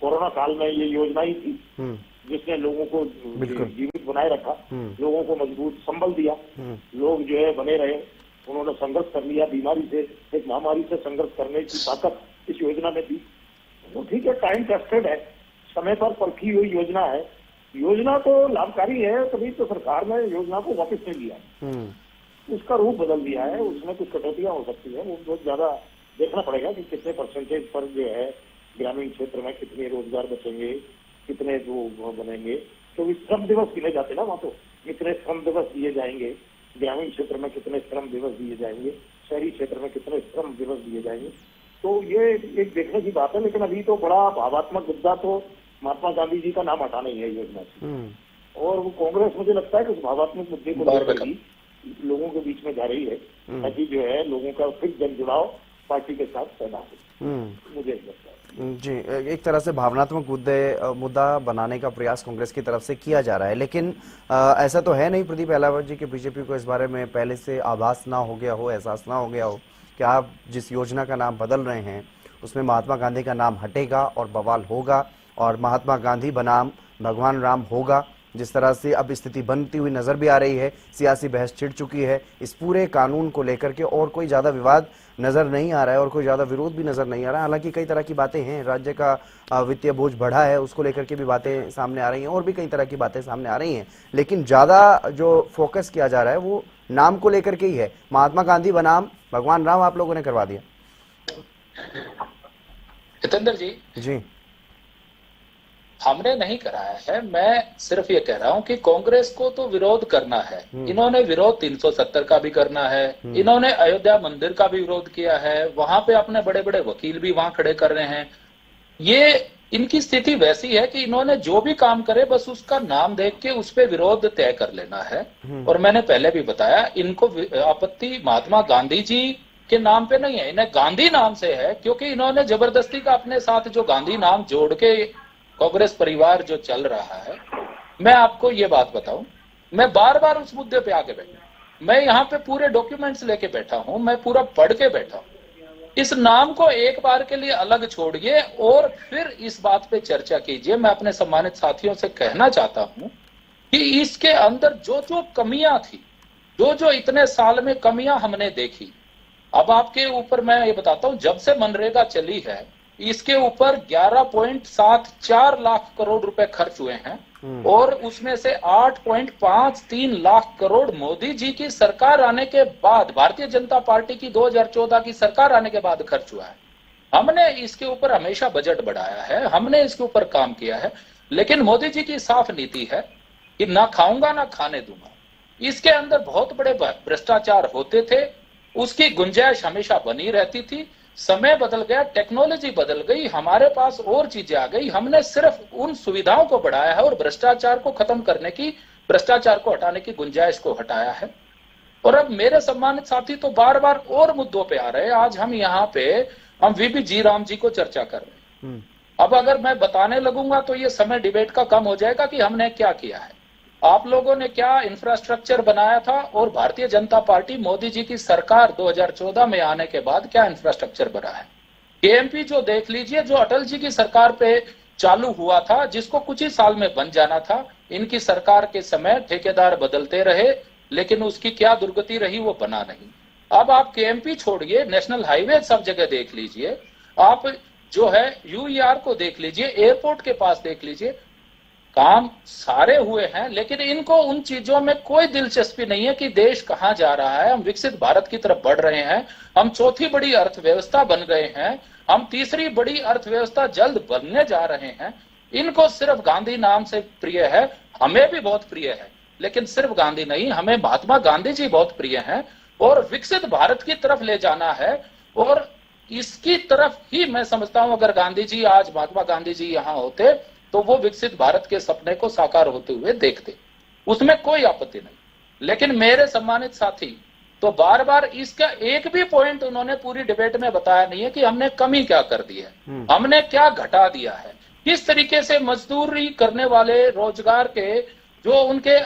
कोरोना काल में ये योजना ही थी जिसने लोगों को जीवित बनाए रखा, लोगों को मजबूत संबल दिया, लोग जो है बने रहे, उन्होंने संघर्ष कर लिया। बीमारी से, एक महामारी से संघर्ष करने की ताकत इस योजना में थी। तो ठीक है, टाइम टेस्टेड है, समय पर परखी हुई योजना है। योजना तो लाभकारी है, तभी तो सरकार ने योजना को वापस नहीं लिया, उसका रूप बदल दिया है। उसमें कुछ कटौतियां हो सकती है, वो बहुत ज्यादा देखना पड़ेगा कि कितने परसेंटेज पर जो है ग्रामीण क्षेत्र में कितने रोजगार बचेंगे, कितने वो बनेंगे, तो श्रम दिवस गिने जाते ना वहाँ, तो कितने श्रम दिवस दिए जाएंगे, ग्रामीण क्षेत्र में कितने श्रम दिवस दिए जाएंगे, शहरी क्षेत्र में कितने श्रम दिवस दिए जाएंगे। तो ये एक देखने की बात है। लेकिन अभी तो बड़ा भावात्मक मुद्दा तो महात्मा गांधी जी का नाम हटाना ही है योजना से, और वो कांग्रेस मुझे लगता है कि उस भावात्मक मुद्दे को लेकर ही लोगों के बीच में जा रही है, ताकि जो है लोगों का फिर जन जुड़ाव पार्टी के साथ पैदा हो, मुझे लगता है। जी, एक तरह से भावनात्मक मुद्दा बनाने का प्रयास कांग्रेस की तरफ से किया जा रहा है, लेकिन ऐसा तो है नहीं प्रदीप अहलावत जी कि बीजेपी को इस बारे में पहले से आभास ना हो गया हो, एहसास ना हो गया हो कि आप जिस योजना का नाम बदल रहे हैं उसमें महात्मा गांधी का नाम हटेगा और बवाल होगा और महात्मा गांधी बनाम भगवान राम होगा। जिस तरह से अब स्थिति बनती हुई नजर भी आ रही है, सियासी बहस छिड़ चुकी है इस पूरे कानून को लेकर के, और कोई ज्यादा विवाद नजर नहीं आ रहा है और कोई ज्यादा विरोध भी नजर नहीं आ रहा है। हालांकि कई तरह की बातें हैं, राज्य का वित्तीय बोझ बढ़ा है, उसको लेकर के भी बातें सामने आ रही हैं और भी कई तरह की बातें सामने आ रही हैं, लेकिन ज्यादा जो फोकस किया जा रहा है वो नाम को लेकर के ही है। महात्मा गांधी बनाम भगवान राम आप लोगों ने करवा दिया। जितेंद्र जी, हमने नहीं कराया है, मैं सिर्फ ये कह रहा हूं कि कांग्रेस को तो विरोध करना है। इन्होंने विरोध 370 का भी करना है, इन्होंने अयोध्या मंदिर का भी विरोध किया है, वहां पे अपने बड़े बड़े वकील भी वहां खड़े कर रहे हैं। ये इनकी स्थिति वैसी है कि इन्होंने जो भी काम करे बस उसका नाम देख के उस पर विरोध तय कर लेना है। और मैंने पहले भी बताया, इनको आपत्ति महात्मा गांधी जी के नाम पे नहीं है, इन्हें गांधी नाम से है, क्योंकि इन्होंने जबरदस्ती का अपने साथ जो गांधी नाम जोड़ के कांग्रेस परिवार जो चल रहा है। मैं आपको ये बात बताऊं, मैं बार बार उस मुद्दे पे आके बैठा, मैं यहाँ पे पूरे डॉक्यूमेंट्स लेके बैठा हूं, मैं पूरा पढ़ के बैठा हूं। इस नाम को एक बार के लिए अलग छोड़िए और फिर इस बात पे चर्चा कीजिए। मैं अपने सम्मानित साथियों से कहना चाहता हूं कि इसके अंदर जो जो कमियां थी, जो जो इतने साल में कमियां हमने देखी, अब आपके ऊपर मैं ये बताता हूं, जब से मनरेगा चली है इसके ऊपर 11.74 लाख करोड़ रुपए खर्च हुए हैं और उसमें से 8.53 लाख करोड़ मोदी जी की सरकार आने के बाद, भारतीय जनता पार्टी की 2014 की सरकार आने के बाद खर्च हुआ है। हमने इसके ऊपर हमेशा बजट बढ़ाया है, हमने इसके ऊपर काम किया है, लेकिन मोदी जी की साफ नीति है कि ना खाऊंगा ना खाने दूंगा। इसके अंदर बहुत बड़े भ्रष्टाचार होते थे, उसकी गुंजाइश हमेशा बनी रहती थी। समय बदल गया, टेक्नोलॉजी बदल गई, हमारे पास और चीजें आ गई, हमने सिर्फ उन सुविधाओं को बढ़ाया है और भ्रष्टाचार को खत्म करने की, भ्रष्टाचार को हटाने की गुंजाइश को हटाया है। और अब मेरे सम्मानित साथी तो बार बार और मुद्दों पे आ रहे हैं। आज हम यहाँ पे हम वीपी जी राम जी को चर्चा कर रहे हैं। अब अगर मैं बताने लगूंगा तो ये समय डिबेट का कम हो जाएगा कि हमने क्या किया है, आप लोगों ने क्या इंफ्रास्ट्रक्चर बनाया था, और भारतीय जनता पार्टी मोदी जी की सरकार 2014 में आने के बाद क्या इंफ्रास्ट्रक्चर बना है। केएमपी जो देख लीजिए, जो अटल जी की सरकार पे चालू हुआ था, जिसको कुछ ही साल में बन जाना था, इनकी सरकार के समय ठेकेदार बदलते रहे, लेकिन उसकी क्या दुर्गति रही वो बना नहीं। अब आप केएमपी छोड़िए, नेशनल हाईवे सब जगह देख लीजिए, आप जो है यूईआर को देख लीजिए, एयरपोर्ट के पास देख लीजिए, काम सारे हुए हैं, लेकिन इनको उन चीजों में कोई दिलचस्पी नहीं है कि देश कहां जा रहा है। हम विकसित भारत की तरफ बढ़ रहे हैं, हम चौथी बड़ी अर्थव्यवस्था बन गए हैं, हम तीसरी बड़ी अर्थव्यवस्था जल्द बनने जा रहे हैं। इनको सिर्फ गांधी नाम से प्रिय है, हमें भी बहुत प्रिय है, लेकिन सिर्फ गांधी नहीं, हमें महात्मा गांधी जी बहुत प्रिय हैं और विकसित भारत की तरफ ले जाना है। और इसकी तरफ ही मैं समझता हूं, अगर गांधी जी आज महात्मा गांधी जी यहां होते तो वो विकसित भारत के सपने को साकार होते हुए देखते, उसमें कोई आपत्ति नहीं। लेकिन मेरे सम्मानित साथी तो बार बार इसका एक भी पॉइंट उन्होंने पूरी डिबेट में बताया नहीं है कि हमने कमी क्या कर दी है, हमने क्या घटा दिया है, किस तरीके से मजदूरी करने वाले रोजगार के जो उनके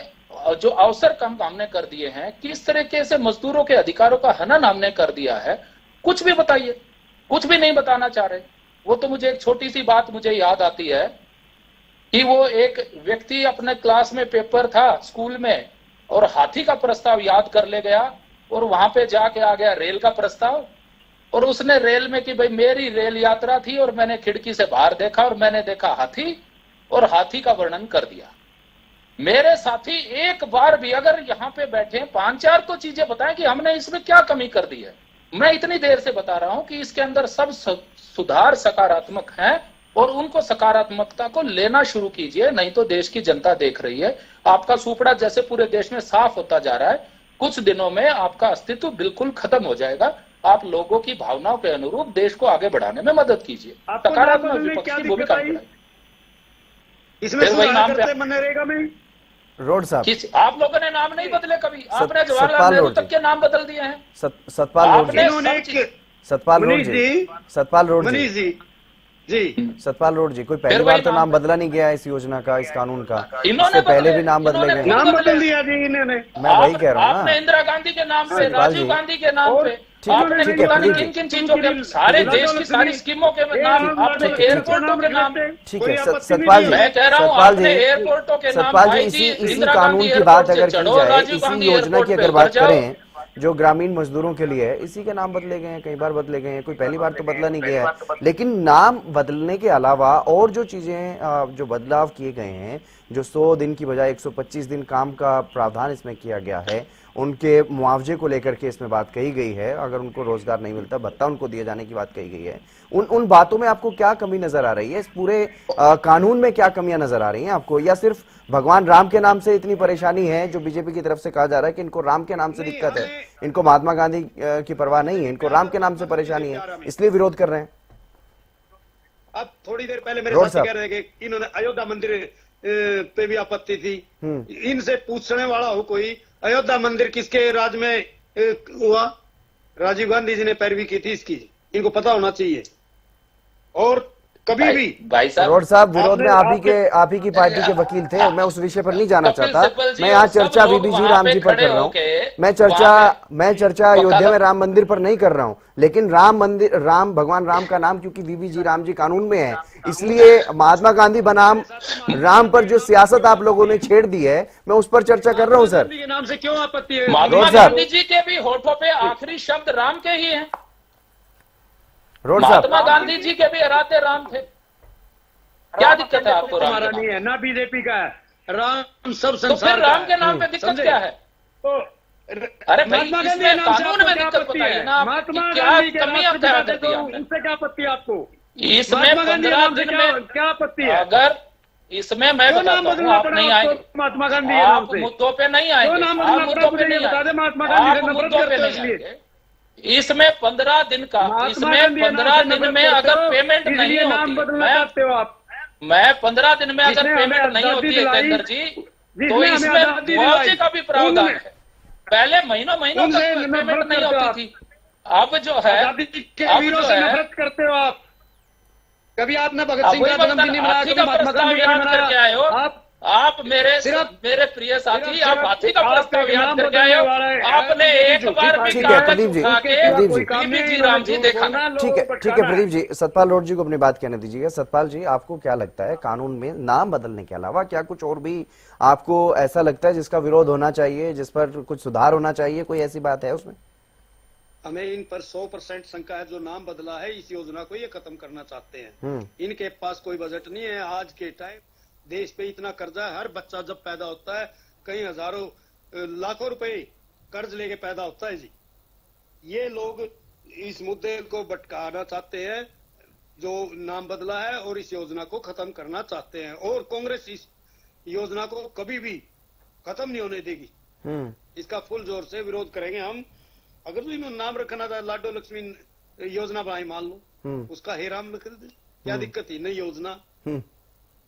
जो अवसर कम हमने कर दिए हैं, किस तरीके से मजदूरों के अधिकारों का हनन हमने कर दिया है। कुछ भी बताइए, कुछ भी नहीं बताना चाह रहे। वो तो मुझे एक छोटी सी बात मुझे याद आती है कि वो एक व्यक्ति अपने क्लास में पेपर था स्कूल में और हाथी का प्रस्ताव याद कर ले गया और वहां पे जाके आ गया रेल का प्रस्ताव, और उसने रेल में कि भाई मेरी रेल यात्रा थी और मैंने खिड़की से बाहर देखा और मैंने देखा हाथी, और हाथी का वर्णन कर दिया। मेरे साथी एक बार भी अगर यहाँ पे बैठे 5-4 तो चीजें बताएं कि हमने इसमें क्या कमी कर दी है। मैं इतनी देर से बता रहा हूं कि इसके अंदर सब सुधार सकारात्मक हैं, और उनको सकारात्मकता को लेना शुरू कीजिए, नहीं तो देश की जनता देख रही है। आपका सुपड़ा जैसे पूरे देश में साफ होता जा रहा है, कुछ दिनों में आपका अस्तित्व बिल्कुल खत्म हो जाएगा। आप लोगों की भावनाओं के अनुरूप देश को आगे बढ़ाने में मदद कीजिए, सकारात्मक विपक्ष की भूमिका निभाइए। इसमें फिर वही नाम करते मनरेगा में रोड साहब, आप लोगों ने नाम नहीं बदले कभी, आपने जवाहरलाल नेहरू तक के नाम बदल दिए हैं। सतपाल रोड जी, सतपाल रोड जी, सतपाल रोड मनीष जी, जी सतपाल रोड जी, कोई पहली बार तो नाम बदला नहीं गया है इस योजना का, इस कानून का। इन्होंने इससे पहले भी नाम बदले गए, नाम बदल दिया जी इन्होंने। मैं वही कह रहा हूँ आपने ना। इंदिरा गांधी के नाम पे, सतपाल राजीव जी, गांधी के नाम पे, ठीक है, आपने ठीक है, प्रदीप जी, किन किन चीजों के, सारे देश की सारी स्कीमों के नाम, आपने एयरपोर्टों के नाम, ठीक है सतपाल जी, मैं कह रहा हूँ सतपाल जी, आपने एयरपोर्टों के नाम, सतपाल जी, भाई इसी इंदिरा कानून गांधी की बात एयरपोर्ट अगर से की चढ़ो, जाए, राजीव इसी गांधी योजना एयरपोर्ट की पे अगर उतर बात जाओ। करें जो ग्रामीण मजदूरों के लिए है, इसी के नाम बदले गए हैं, कई बार बदले गए हैं, कोई पहली बार तो बदला नहीं गया है। लेकिन नाम बदलने के अलावा और जो चीजें जो बदलाव किए गए हैं, जो 100 दिन की बजाय 125 दिन काम का प्रावधान इसमें किया गया है, उनके मुआवजे को लेकर के इसमें बात कही गई है, अगर उनको रोजगार नहीं मिलता भत्ता उनको दिए जाने की बात कही गई है। उन बातों में आपको क्या कमी नजर आ रही है? इस पूरे कानून में क्या कमियां नजर आ रही हैं आपको, या सिर्फ भगवान राम के नाम से इतनी परेशानी है जो बीजेपी की तरफ से कहा जा रहा है कि इनको राम के नाम से दिक्कत है, इनको महात्मा गांधी की परवाह नहीं है, इनको राम के नाम से परेशानी है, इसलिए विरोध कर रहे हैं? अब थोड़ी देर पहले मेरे साथी कह रहे हैं कि इन्होंने अयोध्या मंदिर पे भी आपत्ति थी। इनसे पूछने वाला हो कोई, अयोध्या मंदिर किसके राज में हुआ? राजीव गांधी जी ने पैरवी की थी इसकी, इनको पता होना चाहिए। और कभी भी भाई साहब, रोड साहब, विरोध में आप ही की पार्टी के वकील थे, मैं उस विषय पर नहीं जाना चाहता। मैं यहाँ चर्चा बीबी जी राम जी पर कर रहा हूँ, मैं चर्चा अयोध्या में राम मंदिर पर नहीं कर रहा हूँ। लेकिन राम भगवान राम का नाम क्योंकि बीबी जी राम जी कानून में है, इसलिए महात्मा गांधी बनाम राम पर जो सियासत आप लोगों ने छेड़ दी है, मैं उस पर चर्चा कर रहा हूँ सर। के नाम से क्यों आपत्ति है? महात्मा गांधी जी के भी होठों पे आखिरी शब्द राम के ही हैं। रोड साहब, महात्मा गांधी जी के भी इरादे राम थे। क्या दिक्कत है आपको? हमारा नहीं है ना, बीजेपी का है। राम सब तो संसार फिर राम के नाम पे दिक्कत क्या है? तो अरे भाई, इसमें कानून में दिक्कत बताइए ना, क्या कमी आप ध्यान देती है? उससे क्या आपत्ति है आपको? इसमें 15 दिन में क्या आपत्ति है? अगर इसमें मैं बताता हूँ, आप नहीं आए, महात्मा गांधी आप मुद्दों पे नहीं आएंगे, आप मुद्दों पे नहीं बता दे, महात्मा आएंगे, गांधी आप से नफरत मुद्दों पे करते नहीं इसलिए। आएंगे। इसमें 15 दिन का, इसमें 15 दिन में अगर पेमेंट नहीं नाम होती, बदलना चाहते हो आप? मैं 15 दिन में अगर पेमेंट नहीं होती है केंद्र जी, तो इसमें मुआवजे का भी प्रावधान है। पहले महीनों तक पेमेंट नहीं होती थी, अब जो है, अब जो है नफरत करते हो आप। कभी आपने भगत सिंह का जन्मदिन नहीं मनाया, कभी महात्मा गांधी का मनाया। आप मेरे प्रिय साथी, आप हाथी का प्रस्ताव याद करके आए हो। आपने एक बार भी ठीक है प्रदीप जी, बीबी जी राम जी देखा ना। ठीक है प्रदीप जी, सतपाल रोड जी को अपनी बात कहने दीजिएगा। सतपाल जी, आपको क्या लगता है कानून में नाम बदलने के अलावा क्या कुछ और भी आपको ऐसा लगता है जिसका विरोध होना चाहिए, जिस पर कुछ सुधार होना चाहिए? कोई ऐसी बात है उसमें? हमें इन पर 100% शंका है। जो नाम बदला है, इस योजना को ये खत्म करना चाहते हैं। इनके पास कोई बजट नहीं है। आज के टाइम देश पे इतना कर्जा है, हर बच्चा जब पैदा होता है कई हजारों लाखों रुपए कर्ज लेके पैदा होता है जी। ये लोग इस मुद्दे को भटकाना चाहते हैं, जो नाम बदला है, और इस योजना को खत्म करना चाहते हैं। और कांग्रेस इस योजना को कभी भी खत्म नहीं होने देगी। इसका फुल जोर से विरोध करेंगे हम। अगर भी नाम रखना था, लाडो लक्ष्मी योजना बनाई मान लो, उसका हे राम लिख दे, क्या दिक्कत है? नई योजना।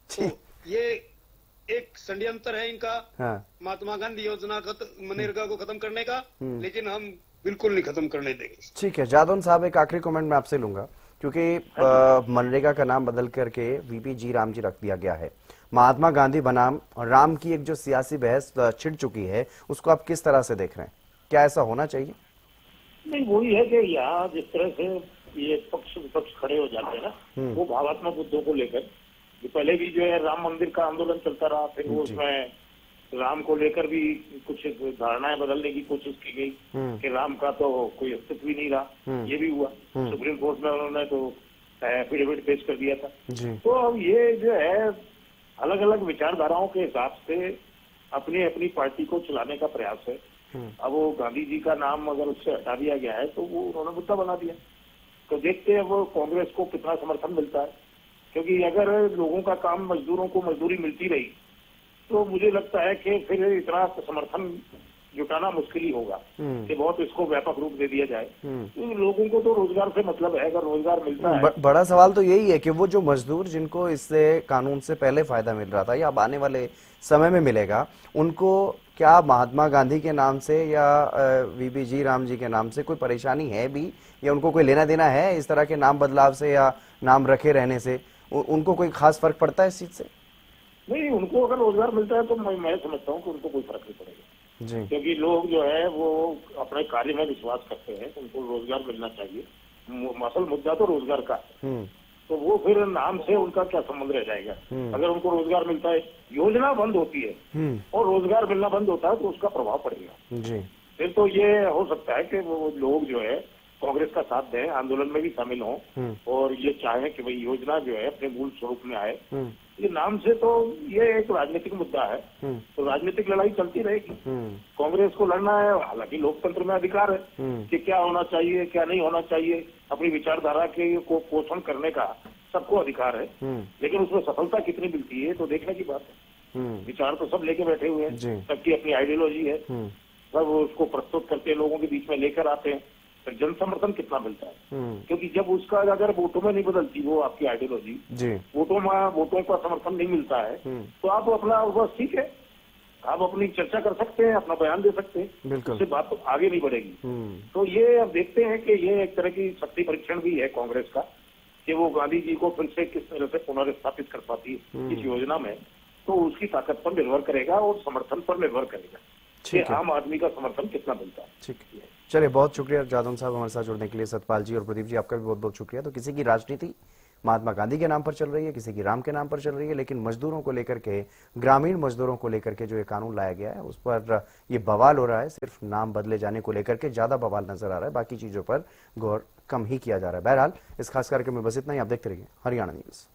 तो ये एक षड्यंत्र है इनका, महात्मा गांधी योजना मनरेगा को खत्म करने का, लेकिन हम बिल्कुल नहीं खत्म करने देंगे। ठीक है, जादौन साहब, एक आखिरी कमेंट मैं आपसे लूंगा, क्योंकि मनरेगा का नाम बदल करके वीपी जी राम जी रख दिया गया है। महात्मा गांधी बनाम राम की एक जो सियासी बहस छिड़ चुकी है, उसको आप किस तरह से देख रहे हैं? क्या ऐसा होना चाहिए? नहीं, वही है कि यहाँ जिस तरह से ये पक्ष विपक्ष खड़े हो जाते हैं ना, वो भावात्मक मुद्दों को लेकर, पहले भी जो है राम मंदिर का आंदोलन चलता रहा, फिर वो उसमें राम को लेकर भी कुछ धारणाएं बदलने की कोशिश की गई कि राम का तो कोई अस्तित्व ही नहीं रहा। ये भी हुआ, सुप्रीम कोर्ट में उन्होंने तो एफिडेविट पेश कर दिया था। तो अब ये जो है अलग अलग विचारधाराओं के हिसाब से अपनी अपनी पार्टी को चलाने का प्रयास है। अब वो गांधी जी का नाम अगर उससे हटा दिया गया है तो वो उन्होंने मुद्दा बना दिया, तो देखते हैं वो कांग्रेस को कितना समर्थन मिलता है, क्योंकि अगर लोगों का काम मजदूरों को मजदूरी मिलती रही तो मुझे लगता है कि फिर इतना समर्थन जुटाना मुश्किल ही होगा कि बहुत इसको व्यापक रूप दे दिया जाए। तो लोगों को तो रोजगार से मतलब है, अगर रोजगार मिलता है। बड़ा सवाल तो यही है कि वो जो मजदूर जिनको इससे कानून से पहले फायदा मिल रहा था या अब आने वाले समय में मिलेगा, उनको क्या महात्मा गांधी के नाम से या वीबी राम जी के नाम से कोई परेशानी है भी, या उनको कोई लेना देना है इस तरह के नाम बदलाव से या नाम रखे रहने से? उनको कोई खास फर्क पड़ता है इस चीज से? नहीं, उनको अगर रोजगार मिलता है तो मैं समझता हूँ कि उनको कोई फर्क नहीं पड़ेगा जी। क्योंकि लोग जो है वो अपने कार्य में विश्वास करते हैं, उनको रोजगार मिलना चाहिए। असल मुद्दा तो रोजगार का है, तो वो फिर नाम से उनका क्या संबंध रह जाएगा? अगर उनको रोजगार मिलता है, योजना बंद होती है और रोजगार मिलना बंद होता है तो उसका प्रभाव पड़ेगा जी। फिर तो ये हो सकता है कि वो लोग जो है कांग्रेस का साथ दें, आंदोलन में भी शामिल हों और ये चाहें कि भाई योजना जो है अपने मूल स्वरूप में आए। ये नाम से तो ये एक राजनीतिक मुद्दा है, तो राजनीतिक लड़ाई चलती रहेगी। कांग्रेस को लड़ना है, हालांकि लोकतंत्र में अधिकार है कि क्या होना चाहिए क्या नहीं होना चाहिए, अपनी विचारधारा के को पोषण करने का सबको अधिकार है, लेकिन उसमें सफलता कितनी मिलती है तो देखने की बात है। विचार तो सब लेके बैठे हुए हैं, सबकी अपनी आइडियोलॉजी है, सब उसको प्रस्तुत करके लोगों के बीच में लेकर आते हैं, तो जन समर्थन कितना मिलता है? क्योंकि जब उसका अगर वोटों में नहीं बदलती वो आपकी आइडियोलॉजी, वोटों का समर्थन नहीं मिलता है तो आप अपना बस ठीक है, आप अपनी चर्चा कर सकते हैं, अपना बयान दे सकते हैं, उससे बात तो आगे नहीं बढ़ेगी। तो ये अब देखते हैं कि ये एक तरह की शक्ति परीक्षण भी है कांग्रेस का कि वो गांधी जी को फिर से किस तरह से पुनर्स्थापित कर पाती है इस योजना में, तो उसकी ताकत पर निर्भर करेगा और समर्थन पर निर्भर करेगा कि आम आदमी का समर्थन कितना मिलता है। ठीक है, चलिए बहुत शुक्रिया जादव साहब हमारे साथ जुड़ने के लिए। सतपाल जी और प्रदीप जी आपका भी बहुत बहुत शुक्रिया। तो किसी की राजनीति महात्मा गांधी के नाम पर चल रही है, किसी की राम के नाम पर चल रही है, लेकिन मजदूरों को लेकर के, ग्रामीण मजदूरों को लेकर के जो ये कानून लाया गया है उस पर ये बवाल हो रहा है। सिर्फ नाम बदले जाने को लेकर के ज्यादा बवाल नजर आ रहा है, बाकी चीजों पर गौर कम ही किया जा रहा है। बहरहाल इस खास कार्यक्रम में बस इतना ही। आप देखते रहिए हरियाणा न्यूज।